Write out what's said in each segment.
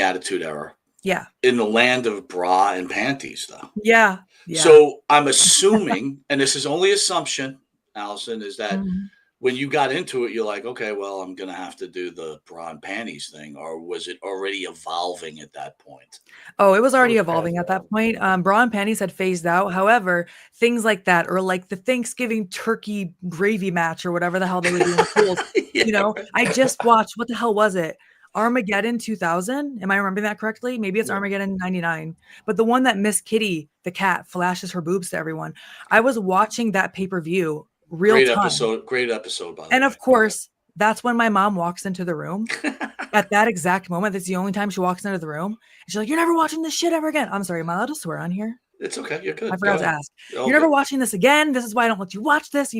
Attitude Era Yeah. in the land of bra and panties, though. Yeah. Yeah. So I'm assuming, and this is only assumption, Allysin, is that Mhm. when you got into it, you're like, okay, well, I'm gonna have to do the bra and panties thing, or was it already evolving at that point? Oh, it was It already was past evolving at that. that point. Bra and panties had phased out. However, things like that, or like the Thanksgiving turkey gravy match, or whatever the hell they would do in the pools. Yeah, right. I just watched, what the hell was it? Armageddon 2000. Am I remembering that correctly? Maybe it's Yeah. Armageddon 99. But the one that Miss Kitty, the cat, flashes her boobs to everyone. I was watching that pay-per-view real time. Great episode, by the And way. of course, that's when my mom walks into the room. At that exact moment, that's the only time she walks into the room. And she's like, "You're never watching this shit ever again." I'm sorry, am I allowed to swear on here? It's okay. You're I good. Go forgot to ahead. ask. All "You're never good. watching this again. This is why I don't let you watch this."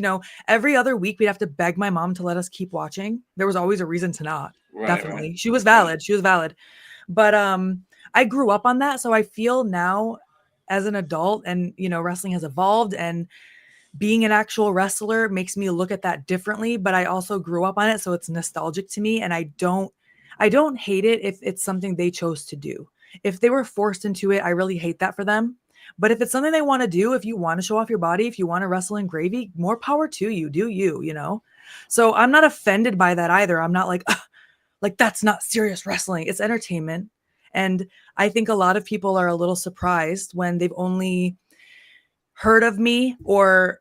Every other week we'd have to beg my mom to let us keep watching. There was always a reason to not. Right, right, Definitely. She was right. valid. She was valid. But I grew up on that. So I feel now as an adult, and wrestling has evolved, and being an actual wrestler makes me look at that differently, but I also grew up on it, so it's nostalgic to me, and I don't hate it if it's something they chose to do. If they were forced into it, I really hate that for them. But if it's something they want to do, if you want to show off your body, if you want to wrestle in gravy, more power to you. Do you? So I'm not offended by that either. I'm not like, "Ugh, like that's not serious wrestling. It's entertainment." And I think a lot of people are a little surprised when they've only heard of me, or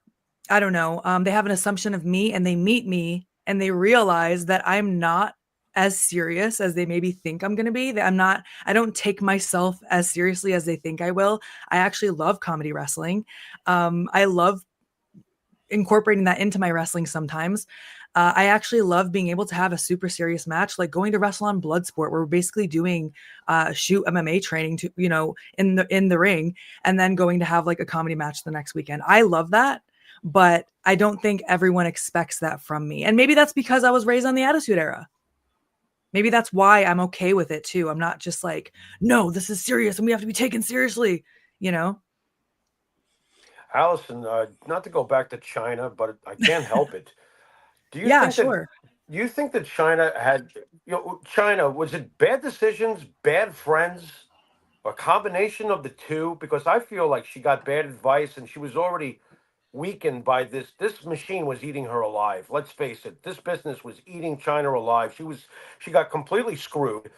I don't know, they have an assumption of me, and they meet me and they realize that I'm not as serious as they maybe think I'm going to be. That I don't take myself as seriously as they think I will. I actually love comedy wrestling. I love incorporating that into my wrestling sometimes. I actually love being able to have a super serious match, like going to wrestle on Bloodsport, where we're basically doing shoot MMA training to, in the ring, and then going to have like a comedy match the next weekend. I love that, but I don't think everyone expects that from me. And maybe that's because I was raised on the Attitude Era. Maybe that's why I'm okay with it too. I'm not just like, no, this is serious and we have to be taken seriously, you know? Allison, not to go back to China, but I can't help it. Do you Yeah, think that sure. China had, China, was it bad decisions, bad friends, a combination of the two? Because I feel like she got bad advice and she was already weakened by this. This machine was eating her alive. Let's face it. This business was eating China alive. She got completely screwed.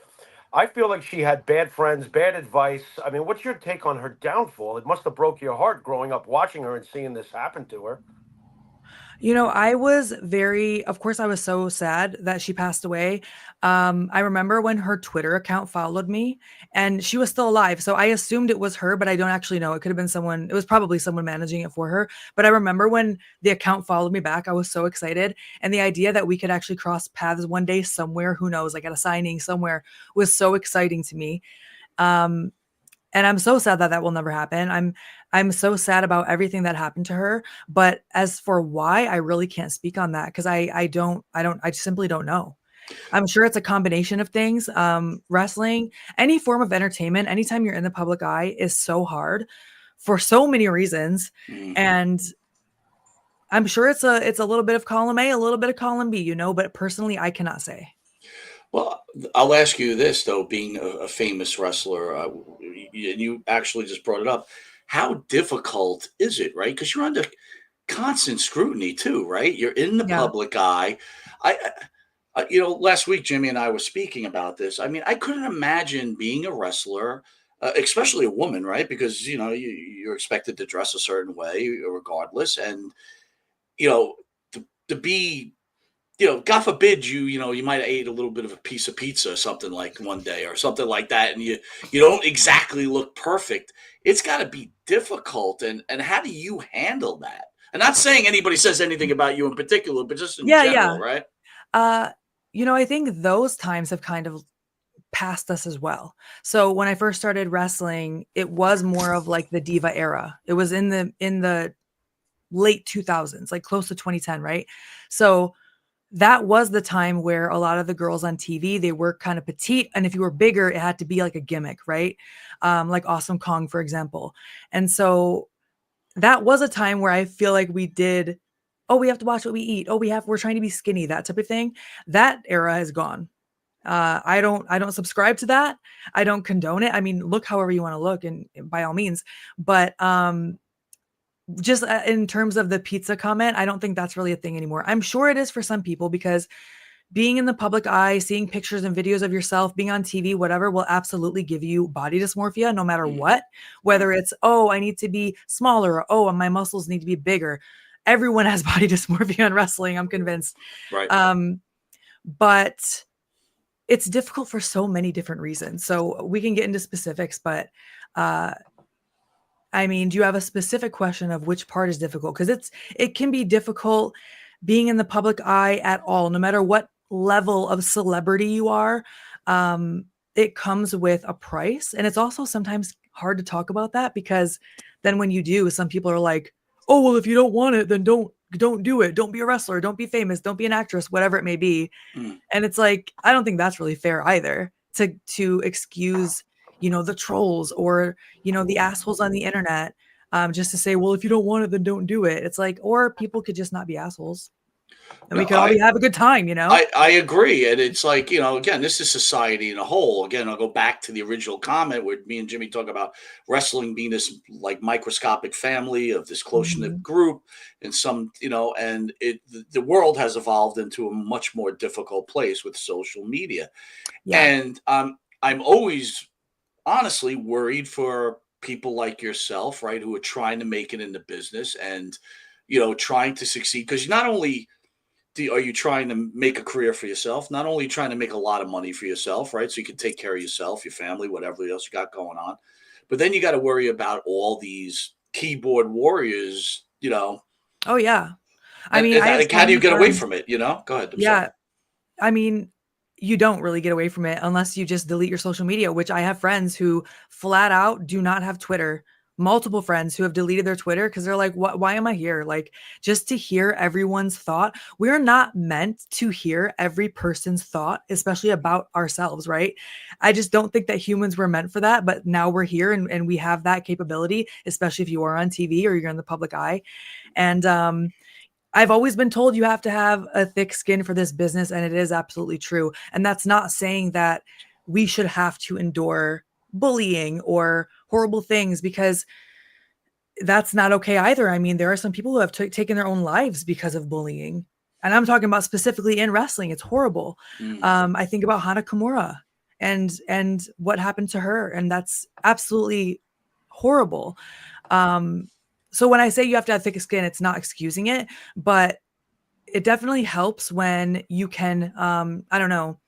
I feel like she had bad friends, bad advice. I mean, what's your take on her downfall? It must have broke your heart growing up watching her and seeing this happen to her. I was of course, I was so sad that she passed away. I remember when her Twitter account followed me, and she was still alive. So I assumed it was her, but I don't actually know. It could have been someone, it was probably someone managing it for her. But I remember when the account followed me back, I was so excited. And the idea that we could actually cross paths one day somewhere, who knows, like at a signing somewhere, was so exciting to me. Um, and I'm so sad that that will never happen. I'm so sad about everything that happened to her, but as for why, I really can't speak on that, because I simply don't know. I'm sure it's a combination of things. Wrestling, any form of entertainment, anytime you're in the public eye, is so hard for so many reasons. Mhm. And I'm sure it's a little bit of column A, a little bit of column B, but personally I cannot say. Well, I'll ask you this though, being a famous wrestler, and you actually just brought it up. How difficult is it, right? Because you're under constant scrutiny too, right? You're in the Yeah. public eye. Last week Jimmy and I were speaking about this. I mean, I couldn't imagine being a wrestler, especially a woman, right? Because you're expected to dress a certain way regardless, and you know, to be God forbid you might have ate a little bit of a piece of pizza or something like one day or something like that, and you don't exactly look perfect. It's got to be difficult, and how do you handle that? I'm not saying anybody says anything about you in particular, but just in Yeah, yeah. general, right? Uh, I think those times have kind of past us as well. So when I first started wrestling, it was more of like the diva era. It was in the late 2000s, like close to 2010, right? So that was the time where a lot of the girls on TV, they were kind of petite, and if you were bigger, it had to be like a gimmick, right? Like Awesome Kong, for example. And so that was a time where I feel like we did, oh, we have to watch what we eat. Oh, we're trying to be skinny, that type of thing. That era is gone. I don't subscribe to that. I don't condone it. I mean, look however you want to look, and by all means. But just in terms of the pizza comment, I don't think that's really a thing anymore. I'm sure it is for some people, because being in the public eye, seeing pictures and videos of yourself, being on TV, whatever, will absolutely give you body dysmorphia no matter what. Whether it's, oh, I need to be smaller, or, oh, my muscles need to be bigger. Everyone has body dysmorphia in wrestling, I'm convinced. Right. But it's difficult for so many different reasons. So we can get into specifics, but I mean, do you have a specific question of which part is difficult? Because it can be difficult being in the public eye at all, no matter what level of celebrity you are. It comes with a price. And it's also sometimes hard to talk about that, because then when you do, some people are like, oh, well, if you don't want it, then don't do it. Don't be a wrestler. Don't be famous. Don't be an actress, whatever it may be. And it's like, I don't think that's really fair either, to excuse, the trolls or, the assholes on the internet, just to say, well, if you don't want it, then don't do it. It's like, or people could just not be assholes, and we could all have a good time, I agree. And it's like, again, this is society in a whole. Again, I'll go back to the original comment where me and Jimmy talk about wrestling being this like microscopic family of this close-knit group, and and the world has evolved into a much more difficult place with social media. Yeah. And I'm always honestly worried for people like yourself, right, who are trying to make it in the business and, trying to succeed. Because not only are you trying to make a career for yourself, not only trying to make a lot of money for yourself, right, so you can take care of yourself, your family, whatever else you got going on, but then you got to worry about all these keyboard warriors, Oh, yeah. I mean, how do you get away from it, Go ahead. I'm sorry. I mean, you don't really get away from it unless you just delete your social media, which I have friends who flat out do not have Twitter. Multiple friends who have deleted their Twitter because they're like, why am I here? Like, just to hear everyone's thought. We're not meant to hear every person's thought, especially about ourselves, right? I just don't think that humans were meant for that. But now we're here, and we have that capability, especially if you are on TV or you're in the public eye. And I've always been told you have to have a thick skin for this business, and it is absolutely true. And that's not saying that we should have to endure bullying or horrible things, because that's not okay either. I mean, there are some people who have taken their own lives because of bullying. And I'm talking about specifically in wrestling. It's horrible. I think about Hana Kimura and what happened to her, and that's absolutely horrible. So when I say you have to have thick skin, it's not excusing it, but it definitely helps when you can, I don't know,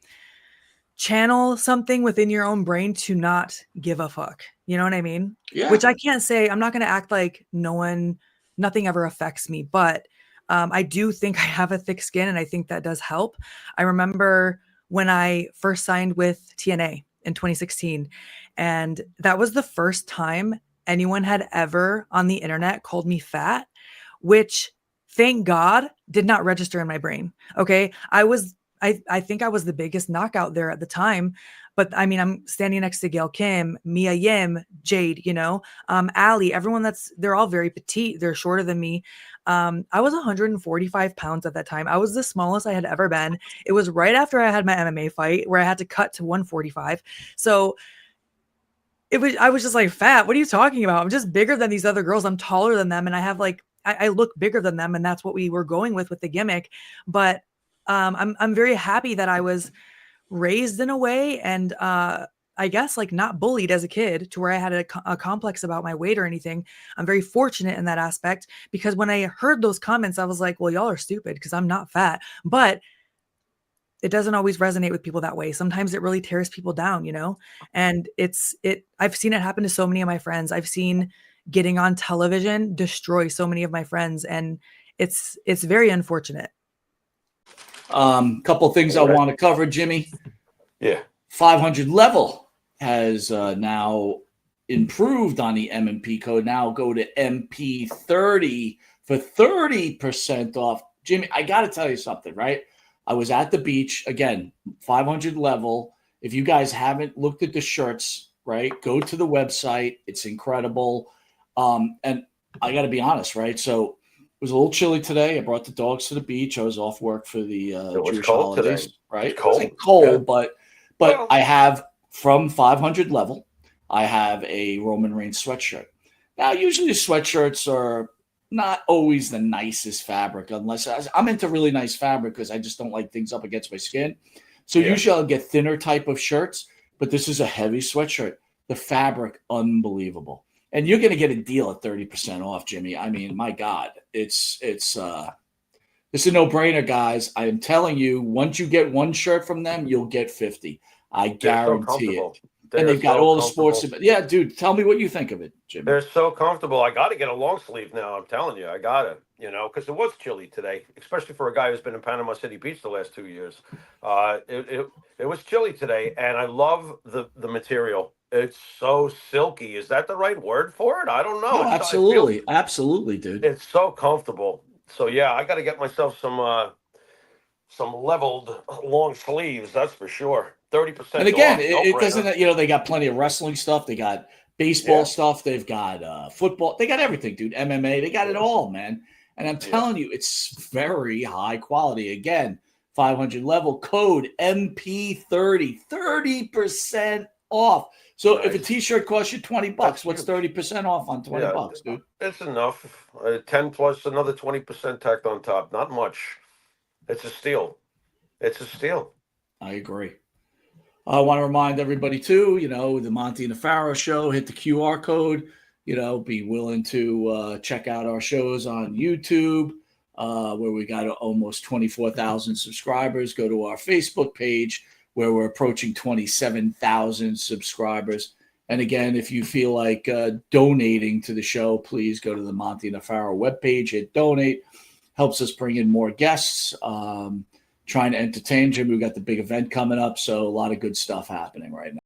channel something within your own brain to not give a fuck. You know what I mean? Yeah. Which I can't say. I'm not going to act like nothing ever affects me, but I do think I have a thick skin, and I think that does help. I remember when I first signed with TNA in 2016, and that was the first time anyone had ever on the internet called me fat, which, thank God, did not register in my brain. Okay. I think I was the biggest knockout there at the time, but I mean, I'm standing next to Gail Kim, Mia Yim, Jade, Allie, everyone they're all very petite. They're shorter than me. I was 145 pounds at that time. I was the smallest I had ever been. It was right after I had my MMA fight where I had to cut to 145. So I was just like, fat. What are you talking about? I'm just bigger than these other girls. I'm taller than them. And I have I look bigger than them. And that's what we were going with the gimmick. But I'm very happy that I was raised in a way, and I guess not bullied as a kid to where I had a complex about my weight or anything. I'm very fortunate in that aspect, because when I heard those comments, I was like, well, y'all are stupid because I'm not fat. But it doesn't always resonate with people that way. Sometimes it really tears people down, and I've seen it happen to so many of my friends. I've seen getting on television destroy so many of my friends, and it's very unfortunate. Couple things I want to cover, Jimmy. Yeah. 500 level has now improved on the M&P code. Now go to MP30 for 30% off. Jimmy, I got to tell you something, right? I was at the beach again, 500 level. If you guys haven't looked at the shirts, right, go to the website. It's incredible. And I got to be honest, right? So it was a little chilly today. I brought the dogs to the beach. I was off work for the Jewish holidays, today. right? It's cold. It was cold, Yeah. but But Well, I have from 500 level, I have a Roman Reigns sweatshirt. Now, usually sweatshirts are not always the nicest fabric, unless I'm into really nice fabric because I just don't like things up against my skin. So yeah. usually I'll get thinner type of shirts, but this is a heavy sweatshirt. The fabric, unbelievable. And you're going to get a deal at 30% off, Jimmy. I mean, my God, it's a no-brainer, guys. I am telling you, once you get one shirt from them, you'll get 50. I They're so guarantee it. comfortable. And They're they've got so all the sports. comfortable. Yeah, dude, tell me what you think of it, Jimmy. They're so comfortable. I got to get a long sleeve now. I'm telling you, I got to, because it was chilly today, especially for a guy who's been in Panama City Beach the last 2 years. It was chilly today, and I love the material. It's so silky. Is that the right word for it? I don't know. No, absolutely, absolutely, dude. It's so comfortable. So yeah, I got to get myself some leveled long sleeves. That's for sure. 30% And again, off. it doesn't. They got plenty of wrestling stuff. They got baseball Yeah. stuff. They've got football. They got everything, dude. MMA. They got it all, man. And I'm telling you, it's very high quality. Again, 500 level code MP30, 30% off. So if a Nice. T-shirt costs you $20, That's what's huge. 30% off on $20, dude? It's enough. 10 plus another 20% tacked on top. Not much. It's a steal. It's a steal. I agree. I want to remind everybody too, the Monte and the Pharaoh show, hit the QR code, be willing to check out our shows on YouTube, where we got almost 24,000 subscribers. Go to our Facebook page where we're approaching 27,000 subscribers. And again, if you feel like donating to the show, please go to the Monte and the Pharaoh webpage, hit donate. Helps us bring in more guests. Trying to entertain Jim. We've got the big event coming up, so a lot of good stuff happening right now.